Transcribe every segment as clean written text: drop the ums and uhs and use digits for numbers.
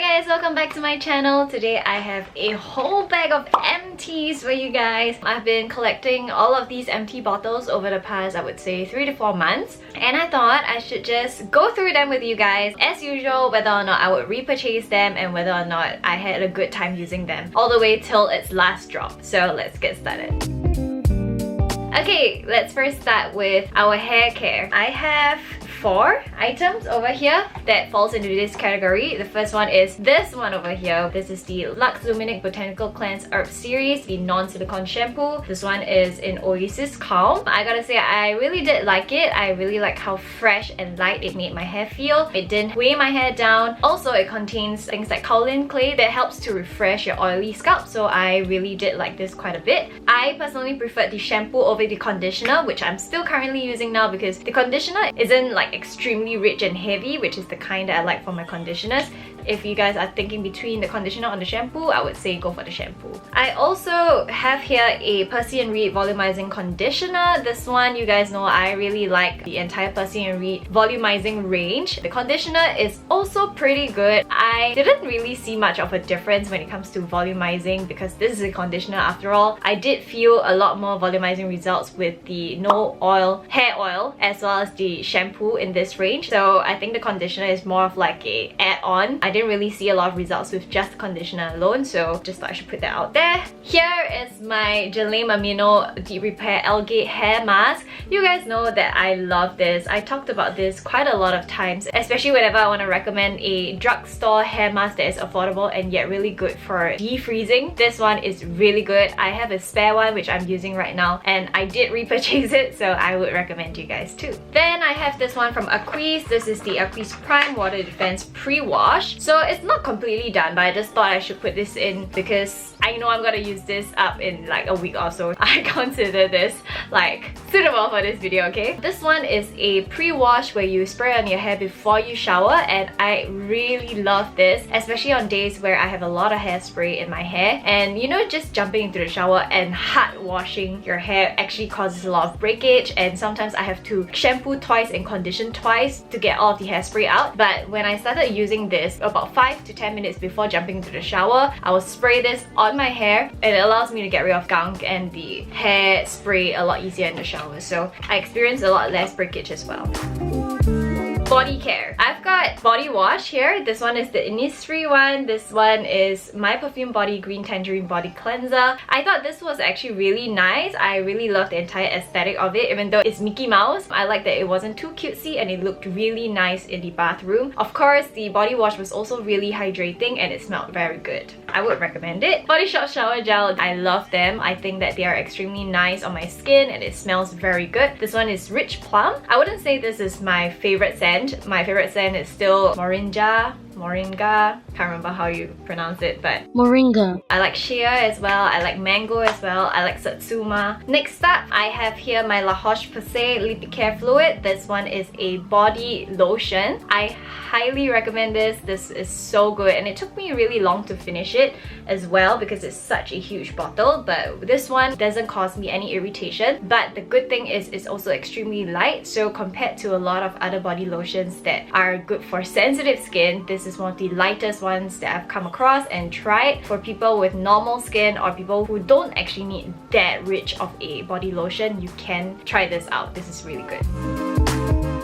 guys, welcome back to my channel. Today I have a whole bag of empties for you guys. I've been collecting all of these empty bottles over the past, I would say, 3 to 4 months, and I thought I should just go through them with you guys as usual, whether or not I would repurchase them and whether or not I had a good time using them all the way till its last drop. So let's get started. Okay, let's first start with our hair care. I have 4 items over here that falls into this category. The first one is this one over here. This is the Lux Luminique Botanical Cleanse Herb Series, the non-silicone shampoo. This one is in Oasis Calm. I gotta say, I really did like it. I really like how fresh and light it made my hair feel. It didn't weigh my hair down. Also, it contains things like kaolin clay that helps to refresh your oily scalp, so I really did like this quite a bit. I personally preferred the shampoo over the conditioner, which I'm still currently using now because the conditioner isn't like extremely rich and heavy, which is the kind that I like for my conditioners. If you guys are thinking between the conditioner or the shampoo, I would say go for the shampoo. I also have here a Percy & Reed Volumizing Conditioner. This one, you guys know I really like the entire Percy & Reed Volumizing range. The conditioner is also pretty good. I didn't really see much of a difference when it comes to volumizing because this is a conditioner after all. I did feel a lot more volumizing results with the no oil hair oil as well as the shampoo in this range. So I think the conditioner is more of like a add-on. I didn't really see a lot of results with just conditioner alone, so just thought I should put that out there. Here is my Amino Deep Repair Algae Hair Mask. You guys know that I love this. I talked about this quite a lot of times, especially whenever I want to recommend a drugstore hair mask that is affordable and yet really good for defreezing. This one is really good. I have a spare one which I'm using right now and I did repurchase it, so I would recommend you guys too. Then I have this one from Oasis. This is the Oasis Prime Water Defense Pre-Wash. So it's not completely done, but I just thought I should put this in because I know I'm gonna use this up in like a week or so. I consider this like suitable for this video, okay? This one is a pre-wash where you spray on your hair before you shower, and I really love this, especially on days where I have a lot of hairspray in my hair. And you know, just jumping into the shower and hard washing your hair actually causes a lot of breakage, and sometimes I have to shampoo twice and condition twice to get all of the hairspray out. But when I started using this about 5 to 10 minutes before jumping into the shower, I will spray this on my hair and it allows me to get rid of gunk and the hair spray a lot easier in the shower, so I experience a lot less breakage as well. Body care. I've got body wash here. This one is the Innisfree one. This one is My Perfume Body Green Tangerine Body Cleanser. I thought this was actually really nice. I really love the entire aesthetic of it, even though it's Mickey Mouse. I like that it wasn't too cutesy and it looked really nice in the bathroom. Of course, the body wash was also really hydrating and it smelled very good. I would recommend it. Body Shop Shower Gel. I love them. I think that they are extremely nice on my skin and it smells very good. This one is Rich Plum. I wouldn't say this is my favorite scent. My favorite scent is still Moringa, can't remember how you pronounce it, but Moringa. I like Shea as well, I like Mango as well, I like Satsuma. Next up, I have here my La Roche-Posay Lip Care Fluid. This one is a body lotion. I highly recommend this. This is so good and it took me really long to finish it as well because it's such a huge bottle, but this one doesn't cause me any irritation. But the good thing is it's also extremely light, so compared to a lot of other body lotions that are good for sensitive skin, this is one of the lightest ones that I've come across and tried. For people with normal skin or people who don't actually need that rich of a body lotion, you can try this out. This is really good.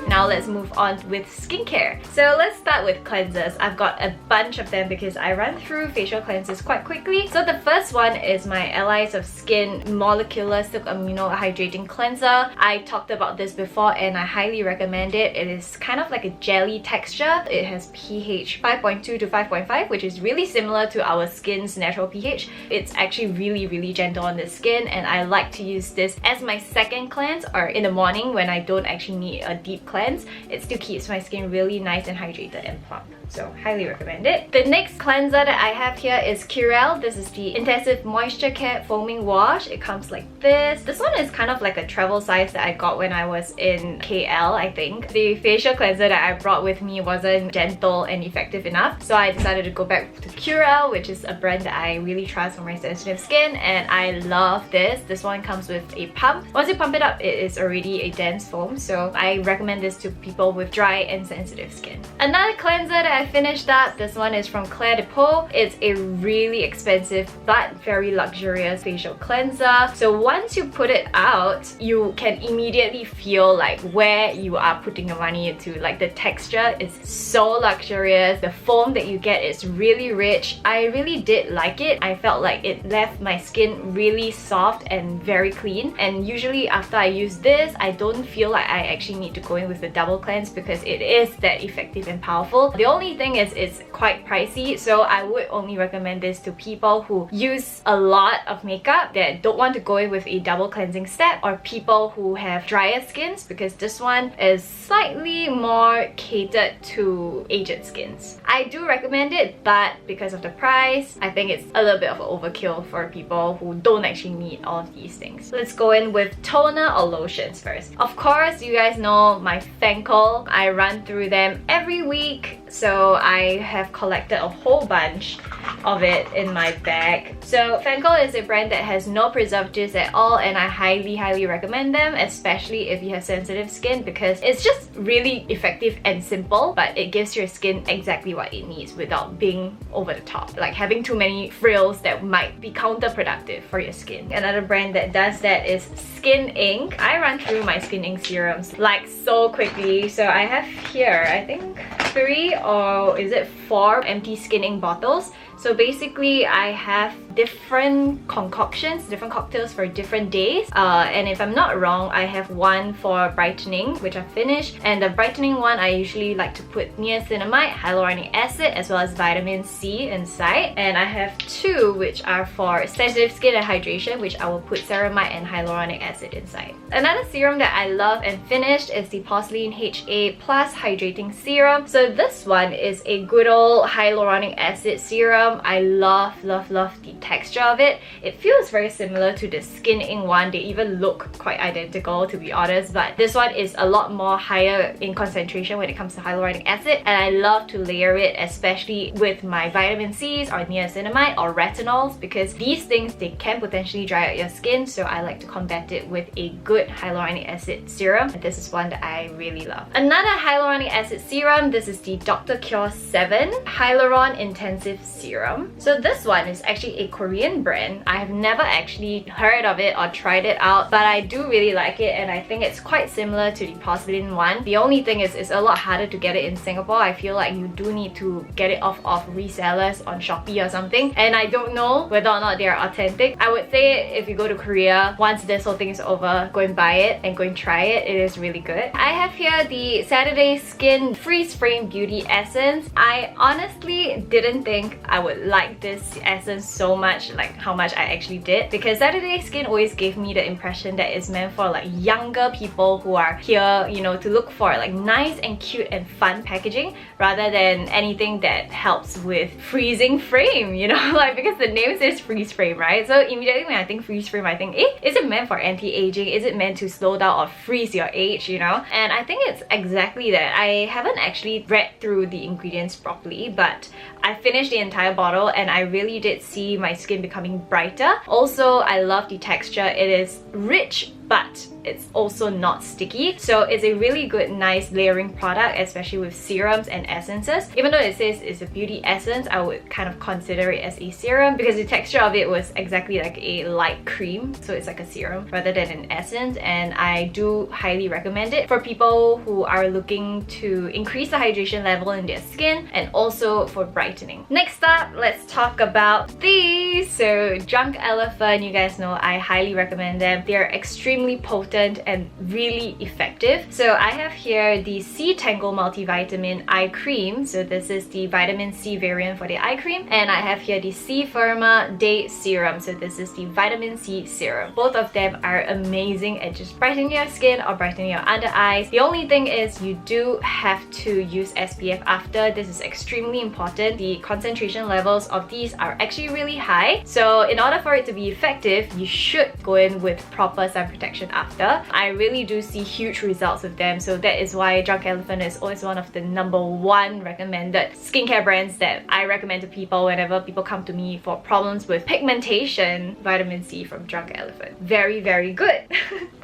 Now let's move on with skincare. So let's start with cleansers. I've got a bunch of them because I run through facial cleansers quite quickly. So the first one is my Allies of Skin Molecular Silk Amino Hydrating Cleanser. I talked about this before and I highly recommend it. It is kind of like a jelly texture. It has pH 5.2 to 5.5, which is really similar to our skin's natural pH. It's actually really gentle on the skin, and I like to use this as my second cleanse or in the morning when I don't actually need a deep cleanse. It still keeps my skin really nice and hydrated and plump. So highly recommend it. The next cleanser that I have here is Curel. This is the Intensive Moisture Care Foaming Wash. It comes like this. This one is kind of like a travel size that I got when I was in KL, I think. The facial cleanser that I brought with me wasn't gentle and effective enough, so I decided to go back to Curel, which is a brand that I really trust for my sensitive skin, and I love this. This one comes with a pump. Once you pump it up, it is already a dense foam, so I recommend this this to people with dry and sensitive skin. Another cleanser that I finished up, this one is from Claire de Peau. It's a really expensive but very luxurious facial cleanser. So once you put it out, you can immediately feel like where you are putting your money into. Like the texture is so luxurious, the foam that you get is really rich. I really did like it. I felt like it left my skin really soft and very clean, and usually after I use this, I don't feel like I actually need to go in with the double cleanse because it is that effective and powerful. The only thing is it's quite pricey, so I would only recommend this to people who use a lot of makeup that don't want to go in with a double cleansing step, or people who have drier skins, because this one is slightly more catered to aged skins. I do recommend it, but because of the price, I think it's a little bit of an overkill for people who don't actually need all of these things. Let's go in with toner or lotions first. Of course, you guys know my Fancl. I run through them every week, so I have collected a whole bunch of it in my bag. So Fancl is a brand that has no preservatives at all, and I highly recommend them, especially if you have sensitive skin, because it's just really effective and simple, but it gives your skin exactly what it needs without being over the top, like having too many frills that might be counterproductive for your skin. Another brand that does that is Skin Ink. I run through my Skin Ink serums like so quickly, so I have here I think 3 or is it 4 empty Skin Ink bottles. So basically I have different concoctions, different cocktails for different days, and if I'm not wrong, I have one for brightening, which I finished, and the brightening one I usually like to put niacinamide, hyaluronic acid, as well as vitamin C inside, and I have 2 which are for sensitive skin and hydration, which I will put ceramide and hyaluronic acid inside. Another serum that I love and finished is the Porcelain HA Plus Hydrating Serum. So this one is a good old hyaluronic acid serum. I love the texture of it. It feels very similar to the Skin Ink one. They even look quite identical, to be honest, but this one is a lot more higher in concentration when it comes to hyaluronic acid, and I love to layer it, especially with my vitamin C's or niacinamide or retinols, because these things, they can potentially dry out your skin, so I like to combat it with a good hyaluronic acid serum, and this is one that I really love. Another hyaluronic acid serum, this is the Dr. Kure 7 Hyaluron Intensive Serum. So this one is actually a Korean brand. I have never actually heard of it or tried it out, but I do really like it, and I think it's quite similar to the porcelain one. The only thing is it's a lot harder to get it in Singapore. I feel like you do need to get it off of resellers on Shopee or something, and I don't know whether or not they are authentic. I would say if you go to Korea, once this whole thing is over, go and buy it and go and try it. It is really good. I have here the Saturday Skin Freeze Frame Beauty Essence. I honestly didn't think I would like this essence so much, like how much I actually did, because Saturday Skin always gave me the impression that it's meant for like younger people who are here, you know, to look for like nice and cute and fun packaging rather than anything that helps with freezing frame, you know, like because the name says freeze frame, right? So immediately when I think freeze frame, I think, is it meant for anti-aging? Is it meant to slow down or freeze your age, you know? And I think it's exactly that. I haven't actually read through the ingredients properly, but I finished the entire bottle and I really did see my skin becoming brighter. Also, I love the texture. It is rich, but it's also not sticky. So it's a really good, nice layering product, especially with serums and essences. Even though it says it's a beauty essence, I would kind of consider it as a serum because the texture of it was exactly like a light cream. So it's like a serum rather than an essence, and I do highly recommend it for people who are looking to increase the hydration level in their skin and also for brightening. Next up, let's talk about these. So Drunk Elephant, you guys know I highly recommend them. They're extremely potent and really effective. So I have here the C Tangle Multivitamin Eye Cream. So this is the vitamin C variant for the eye cream, and I have here the C Firma Day Serum. So this is the vitamin C serum. Both of them are amazing at just brightening your skin or brightening your under eyes. The only thing is you do have to use SPF after. This is extremely important. The concentration levels of these are actually really high, so in order for it to be effective, you should go in with proper sun protection protection after. I really do see huge results with them, so that is why Drunk Elephant is always one of the #1 recommended skincare brands that I recommend to people whenever people come to me for problems with pigmentation. Vitamin C from Drunk Elephant. Very, very good.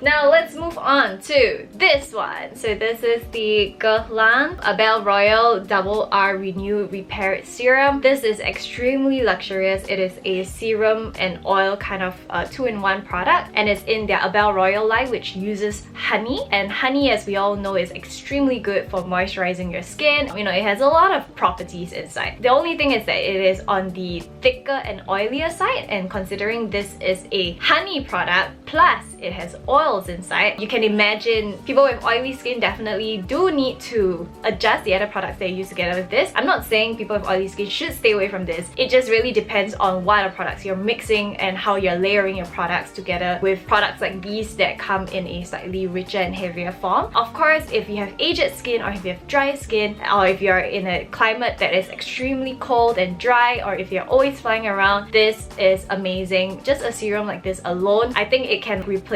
Now let's move on to this one. So this is the Guerlain Abel Royal Double R Renew Repair Serum. This is extremely luxurious. It is a serum and oil kind of 2-in-1 product, and it's in their Abel Royal line, which uses honey. And honey, as we all know, is extremely good for moisturizing your skin. You know, it has a lot of properties inside. The only thing is that it is on the thicker and oilier side, and considering this is a honey product plus it has oils inside, you can imagine people with oily skin definitely do need to adjust the other products they use together with this. I'm not saying people with oily skin should stay away from this. It just really depends on what other products you're mixing and how you're layering your products together with products like these that come in a slightly richer and heavier form. Of course, if you have aged skin, or if you have dry skin, or if you're in a climate that is extremely cold and dry, or if you're always flying around, this is amazing. Just a serum like this alone, I think it can replace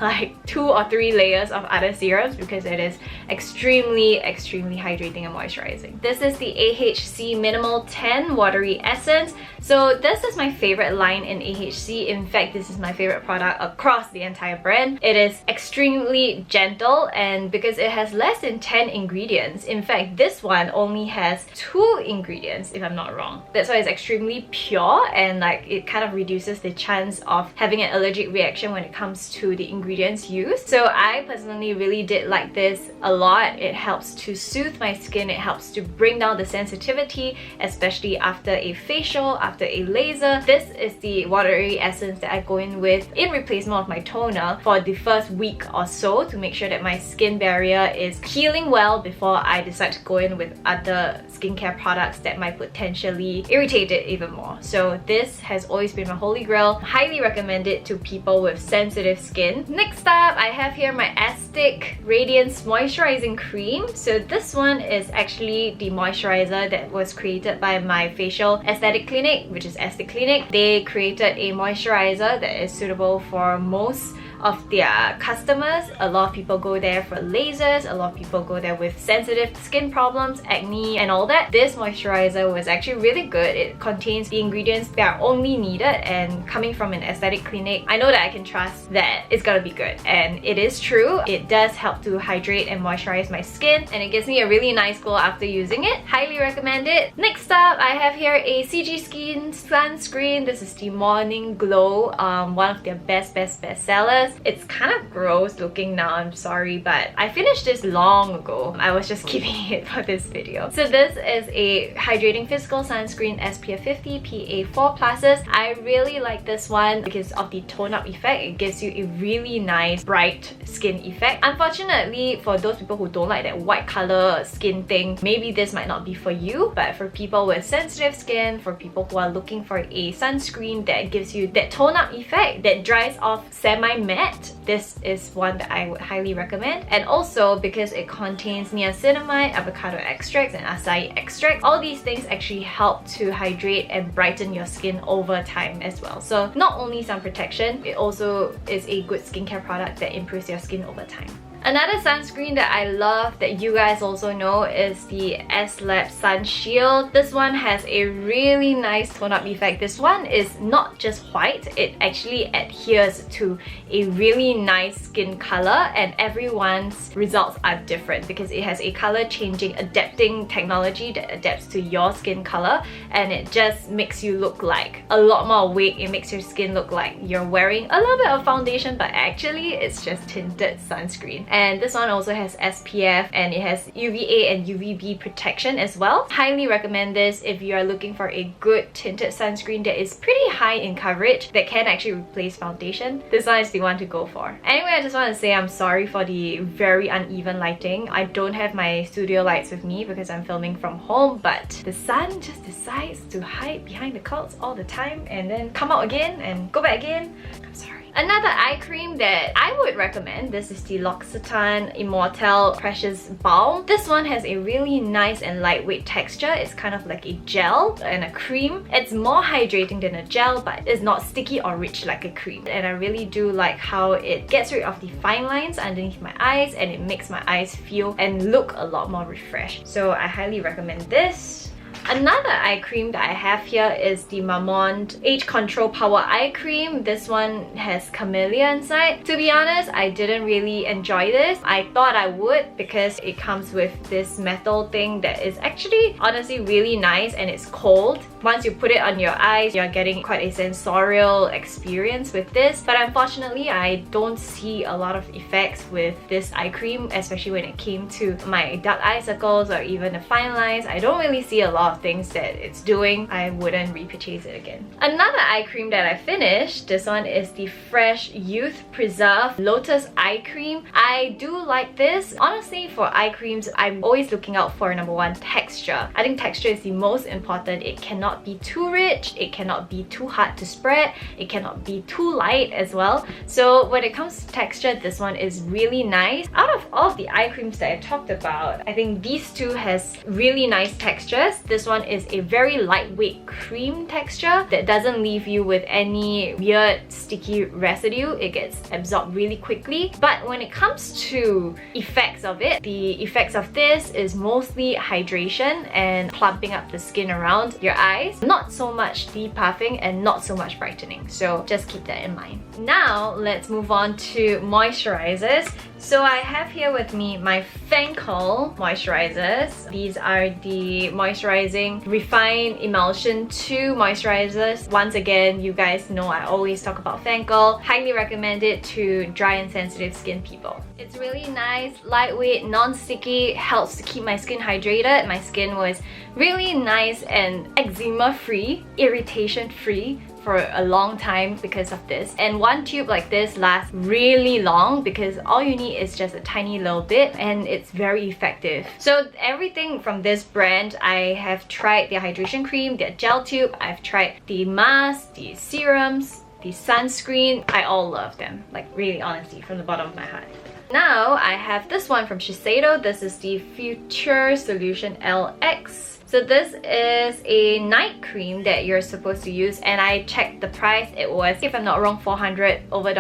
like 2 or 3 layers of other serums because it is extremely hydrating and moisturizing. This is the AHC Minimal 10 Watery Essence. So this is my favorite line in AHC. In fact, this is my favorite product across the entire brand. It is extremely gentle, and because it has less than 10 ingredients, in fact this one only has 2 ingredients if I'm not wrong. That's why it's extremely pure, and like it kind of reduces the chance of having an allergic reaction when it comes to the ingredients used. So I personally really did like this a lot. It helps to soothe my skin, it helps to bring down the sensitivity, especially after a facial, after a laser. This is the watery essence that I go in with in replacement of my toner for the first week or so to make sure that my skin barrier is healing well before I decide to go in with other skincare products that might potentially irritate it even more. So this has always been my holy grail. Highly recommend it to people with sensitive skin. Next up, I have here my Aztec Radiance Moisturizing Cream. So this one is actually the moisturizer that was created by my facial aesthetic clinic, which is Aztec Clinic. They created a moisturizer that is suitable for most of their customers. A lot of people go there for lasers, a lot of people go there with sensitive skin problems, acne and all that. This moisturizer was actually really good. It contains the ingredients that are only needed, and coming from an aesthetic clinic, I know that I can trust that it's gonna be good, and it is true. It does help to hydrate and moisturize my skin, and it gives me a really nice glow after using it. Highly recommend it. Next up, I have here a CG Skin sunscreen. This is the Morning Glow, one of their best sellers. It's kind of gross looking now, I'm sorry, but I finished this long ago. I was just keeping it for this video. So this is a hydrating physical sunscreen, SPF 50 PA4+. I really like this one because of the tone up effect. It gives you a really nice bright skin effect. Unfortunately, for those people who don't like that white color skin thing, maybe this might not be for you, but for people with sensitive skin, for people who are looking for a sunscreen that gives you that tone up effect, that dries off semi-matte, this is one that I would highly recommend. And also because it contains niacinamide, avocado extracts and acai extract, all these things actually help to hydrate and brighten your skin over time as well. So not only sun protection, it also is a good skincare product that improves your skin over time. Another sunscreen that I love that you guys also know is the S-Lab Sun Shield. This one has a really nice tone-up effect. This one is not just white, it actually adheres to a really nice skin color, and everyone's results are different because it has a color changing adapting technology that adapts to your skin color, and it just makes you look like a lot more awake. It makes your skin look like you're wearing a little bit of foundation, but actually it's just tinted sunscreen. And this one also has SPF, and it has UVA and UVB protection as well. Highly recommend this if you are looking for a good tinted sunscreen that is pretty high in coverage that can actually replace foundation. This one is the one to go for. Anyway, I just want to say I'm sorry for the very uneven lighting. I don't have my studio lights with me because I'm filming from home, but the sun just decides to hide behind the clouds all the time and then come out again and go back again. I'm sorry. Another eye cream that I would recommend, this is the L'Occitane Immortelle Precious Balm. This one has a really nice and lightweight texture. It's kind of like a gel and a cream. It's more hydrating than a gel, but it's not sticky or rich like a cream. And I really do like how it gets rid of the fine lines underneath my eyes, and it makes my eyes feel and look a lot more refreshed. So I highly recommend this. Another eye cream that I have here is the Marmont Age Control Power Eye Cream. This one has camellia inside. To be honest, I didn't really enjoy this. I thought I would because it comes with this metal thing that is actually honestly really nice, and it's cold. Once you put it on your eyes, you're getting quite a sensorial experience with this. But unfortunately, I don't see a lot of effects with this eye cream, especially when it came to my dark eye circles or even the fine lines. I don't really see a lot of things that it's doing. I wouldn't repurchase it again. Another eye cream that I finished, this one is the Fresh Youth Preserve Lotus Eye Cream. I do like this. Honestly, for eye creams, I'm always looking out for number one, texture. I think texture is the most important. It cannot be too rich, it cannot be too hard to spread, it cannot be too light as well. So when it comes to texture, this one is really nice. Out of all of the eye creams that I talked about, I think these two has really nice textures. This one is a very lightweight cream texture that doesn't leave you with any weird sticky residue. It gets absorbed really quickly. But when it comes to effects of it, the effects of this is mostly hydration and plumping up the skin around your eyes. Not so much depuffing and not so much brightening. So just keep that in mind. Now let's move on to moisturizers. So I have here with me my Fancl moisturizers. These are the moisturizing Refined Emulsion 2 moisturizers. Once again, you guys know I always talk about Fancl. Highly recommend it to dry and sensitive skin people. It's really nice, lightweight, non-sticky, helps to keep my skin hydrated. My skin was really nice and eczema free, irritation free for a long time because of this. And one tube like this lasts really long because all you need is just a tiny little bit, and it's very effective. So everything from this brand, I have tried their hydration cream, their gel tube, I've tried the mask, the serums, the sunscreen. I all love them, like really honestly from the bottom of my heart. Now I have this one from Shiseido. This is the Future Solution LX. So this is a night cream that you're supposed to use, and I checked the price. It was, if I'm not wrong, $400 over,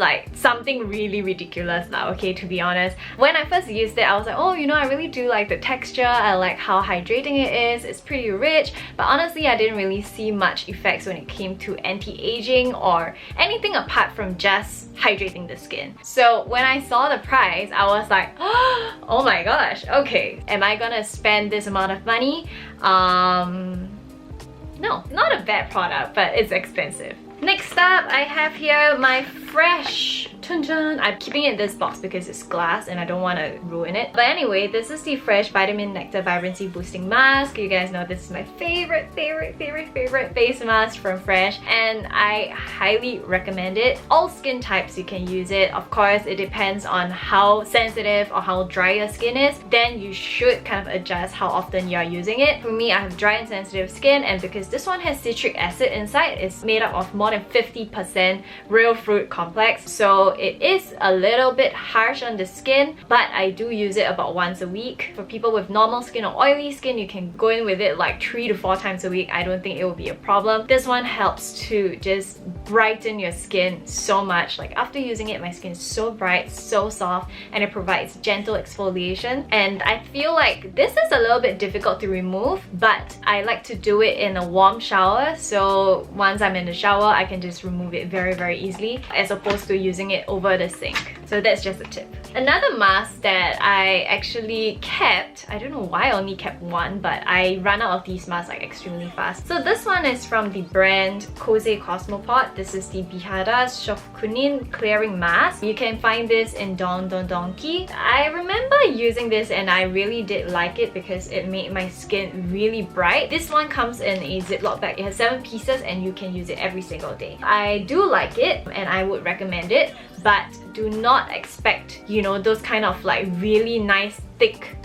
like something really ridiculous now, okay, to be honest. When I first used it, I was like, oh, you know, I really do like the texture. I like how hydrating it is. It's pretty rich, but honestly, I didn't really see much effects when it came to anti-aging or anything apart from just hydrating the skin. So when I saw the price, I was like, oh my gosh, okay, am I gonna spend this amount of money? No, not a bad product, but it's expensive. Next up, I have here my Fresh. I'm keeping it in this box because it's glass and I don't want to ruin it. But anyway, this is the Fresh Vitamin Nectar Vibrancy Boosting Mask. You guys know this is my favorite face mask from Fresh, and I highly recommend it. All skin types you can use it. Of course, it depends on how sensitive or how dry your skin is. Then you should kind of adjust how often you are using it. For me, I have dry and sensitive skin, and because this one has citric acid inside, it's made up of more than 50% real fruit complex. So it is a little bit harsh on the skin, but I do use it about once a week. For people with normal skin or oily skin, you can go in with it like 3 to 4 times a week. I don't think it will be a problem. This one helps to just brighten your skin so much. Like after using it, my skin is so bright, so soft, and it provides gentle exfoliation. And I feel like this is a little bit difficult to remove, but I like to do it in a warm shower. So once I'm in the shower, I can just remove it very easily, as opposed to using it over the sink. So that's just a tip. Another mask that I actually kept, I don't know why I only kept one, but I ran out of these masks like extremely fast. So this one is from the brand Kose Cosmopod. This is the Bihada Shokunin Clearing Mask. You can find this in Don Don Donki. I remember using this and I really did like it because it made my skin really bright. This one comes in a Ziploc bag. It has 7 pieces and you can use it every single day. I do like it and I would recommend it, but do not expect, you know, those kind of like really nice thick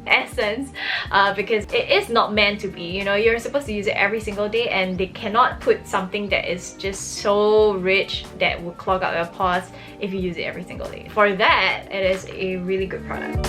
essence because it is not meant to be. You know, you're supposed to use it every single day, and they cannot put something that is just so rich that will clog up your pores if you use it every single day. For that, it is a really good product.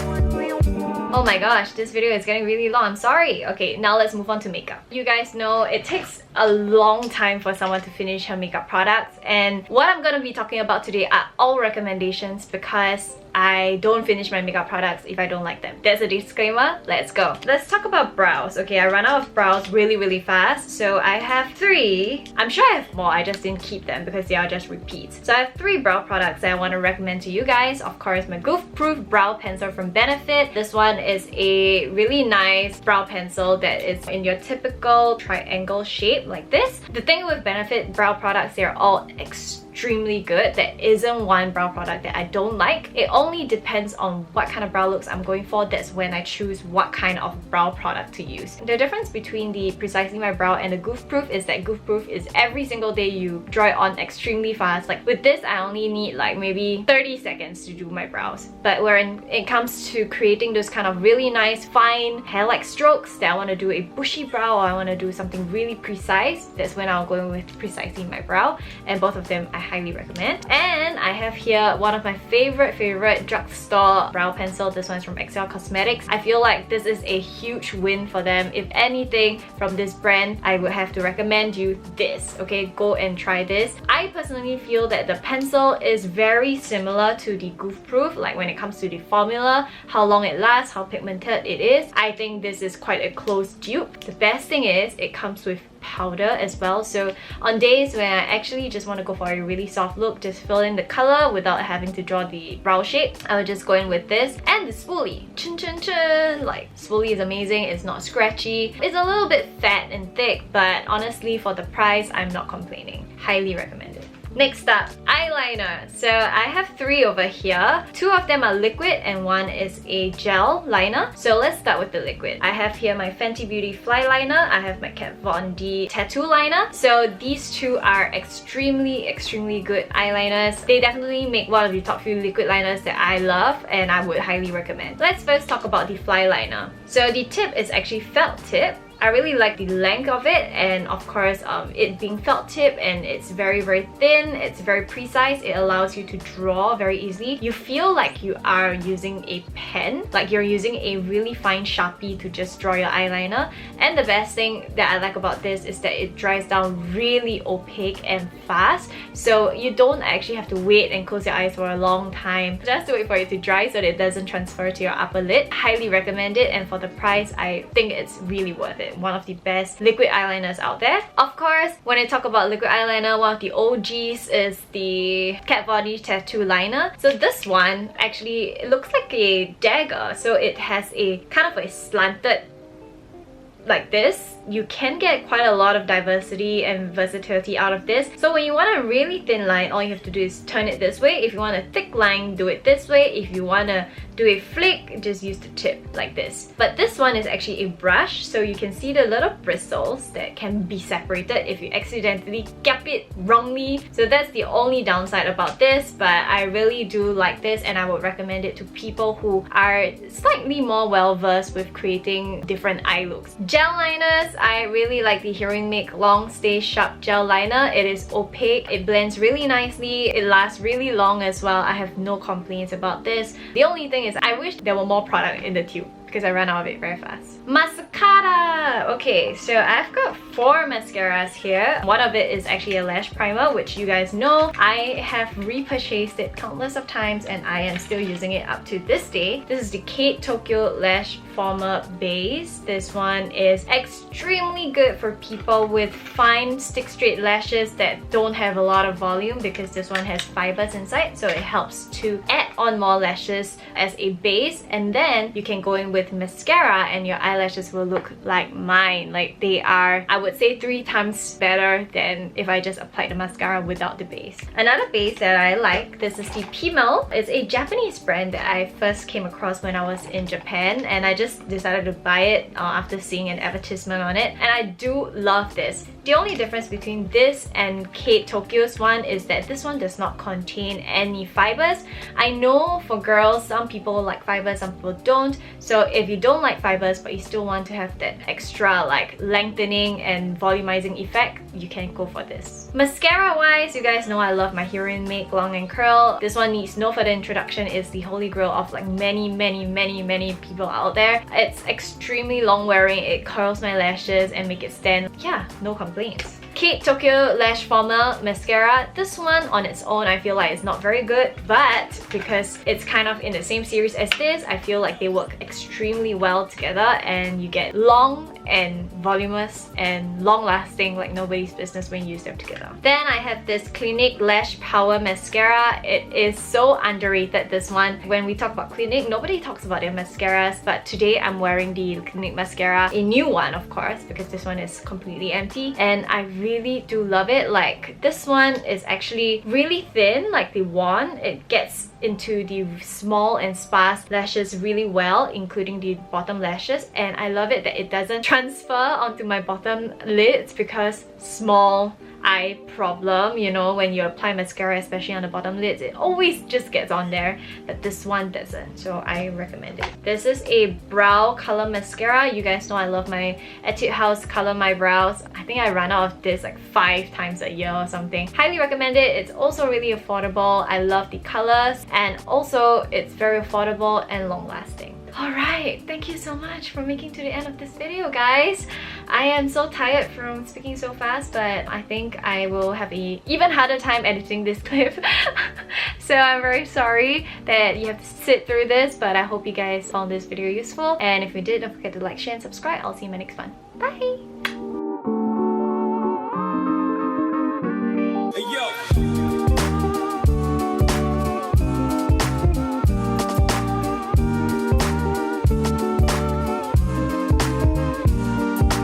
Oh my gosh, this video is getting really long. I'm sorry. Okay, now let's move on to makeup. You guys know it takes a long time for someone to finish her makeup products, and what I'm gonna be talking about today are all recommendations because I don't finish my makeup products if I don't like them. That's a disclaimer. Let's go. Let's talk about brows. Okay, I ran out of brows really fast, so I have 3. I'm sure I have more, I just didn't keep them because they are just repeats. So I have 3 brow products that I want to recommend to you guys. Of course, my Goof Proof Brow Pencil from Benefit. This one is a really nice brow pencil that is in your typical triangle shape like this. The thing with Benefit brow products, they're all extremely good. There isn't one brow product that I don't like. It only depends on what kind of brow looks I'm going for. That's when I choose what kind of brow product to use. The difference between the Precisely My Brow and the Goof Proof is that Goof Proof is every single day you draw it on extremely fast. Like with this, I only need like maybe 30 seconds to do my brows. But when it comes to creating those kind of really nice fine hair-like strokes that I want to do a bushy brow or I want to do something really precise, that's when I'll go with Precisely My Brow, and both of them I highly recommend. And I have here one of my favorite drugstore brow pencil. This one's from Excel Cosmetics. I feel like this is a huge win for them. If anything from this brand, I would have to recommend you this. Okay, go and try this. I personally feel that the pencil is very similar to the Goof Proof, like when it comes to the formula, how long it lasts, how pigmented it is. I think this is quite a close dupe. The best thing is it comes with powder as well, so on days when I actually just want to go for a really soft look, just fill in the color without having to draw the brow shape, I would just go in with this. And the spoolie, like spoolie is amazing. It's not scratchy, it's a little bit fat and thick, but honestly for the price, I'm not complaining. Highly recommend it. Next up, eyeliner. So I have 3 over here. 2 of them are liquid and 1 is a gel liner. So let's start with the liquid. I have here my Fenty Beauty Fly Liner. I have my Kat Von D Tattoo Liner. So these 2 are extremely good eyeliners. They definitely make one of the top few liquid liners that I love and I would highly recommend. Let's first talk about the Fly Liner. So the tip is actually felt tip. I really like the length of it, and of course it being felt tip and it's very thin, it's very precise. It allows you to draw very easily. You feel like you are using a pen, like you're using a really fine Sharpie to just draw your eyeliner. And the best thing that I like about this is that it dries down really opaque and fast, so you don't actually have to wait and close your eyes for a long time just to wait for it to dry so that it doesn't transfer to your upper lid. Highly recommend it, and for the price, I think it's really worth it. One of the best liquid eyeliners out there. Of course, when I talk about liquid eyeliner, one of the OGs is the Kat Von D Tattoo Liner. So this one actually, it looks like a dagger, so it has a kind of a slanted like this. You can get quite a lot of diversity and versatility out of this. So when you want a really thin line, all you have to do is turn it this way. If you want a thick line, do it this way. If you want to do a flick, just use the tip like this. But this one is actually a brush, so you can see the little bristles that can be separated if you accidentally gap it wrongly. So that's the only downside about this, but I really do like this and I would recommend it to people who are slightly more well versed with creating different eye looks. Gel liners, I really like the Heroin Make Long Stay Sharp Gel Liner. It is opaque, it blends really nicely, it lasts really long as well. I have no complaints about this. The only thing is I wish there were more product in the tube because I ran out of it very fast. Mascara! Okay, so I've got 4 mascaras here. One of it is actually a lash primer, which you guys know. I have repurchased it countless of times and I am still using it up to this day. This is the Kate Tokyo Lash Former Base. This one is extremely good for people with fine stick straight lashes that don't have a lot of volume because this one has fibers inside, so it helps to add on more lashes as a base, and then you can go in with mascara and your eyelashes will look like mine. Like they are, I would say 3 times better than if I just applied the mascara without the base. Another base that I like, this is the Pimmel. It's a Japanese brand that I first came across when I was in Japan, and I just just decided to buy it after seeing an advertisement on it, and I do love this. The only difference between this and Kate Tokyo's one is that this one does not contain any fibers. I know for girls, some people like fibers, some people don't. So if you don't like fibers but you still want to have that extra like lengthening and volumizing effect, you can go for this. Mascara wise, you guys know I love my Heroin Make Long and Curl. This one needs no further introduction. It's the holy grail of like many people out there. It's extremely long wearing, it curls my lashes and make it stand. Yeah, no complaints. Kate Tokyo Lash Former Mascara. This one on its own I feel like it's not very good, but because it's kind of in the same series as this, I feel like they work extremely well together and you get long and voluminous and long lasting like nobody's business when you use them together. Then I have this Clinique Lash Power Mascara. It is so underrated, this one. When we talk about Clinique, nobody talks about their mascaras, but today I'm wearing the Clinique mascara, a new one of course, because this one is completely empty, and I really do love it. Like, this one is actually really thin, like the wand. It gets into the small and sparse lashes really well, including the bottom lashes, and I love it that it doesn't transfer onto my bottom lids, because small eye problem, you know, when you apply mascara, especially on the bottom lids, it always just gets on there, but this one doesn't, so I recommend it. This is a brow color mascara. You guys know I love my Etude House Color My Brows. I think I run out of this like 5 times a year or something. Highly recommend it. It's also really affordable. I love the colors, and also it's very affordable and long lasting. Alright, thank you so much for making to the end of this video, guys. I am so tired from speaking so fast, but I think I will have an even harder time editing this clip. So I'm very sorry that you have to sit through this, but I hope you guys found this video useful. And if you did, don't forget to like, share, and subscribe. I'll see you in my next one. Bye! Hey, yo.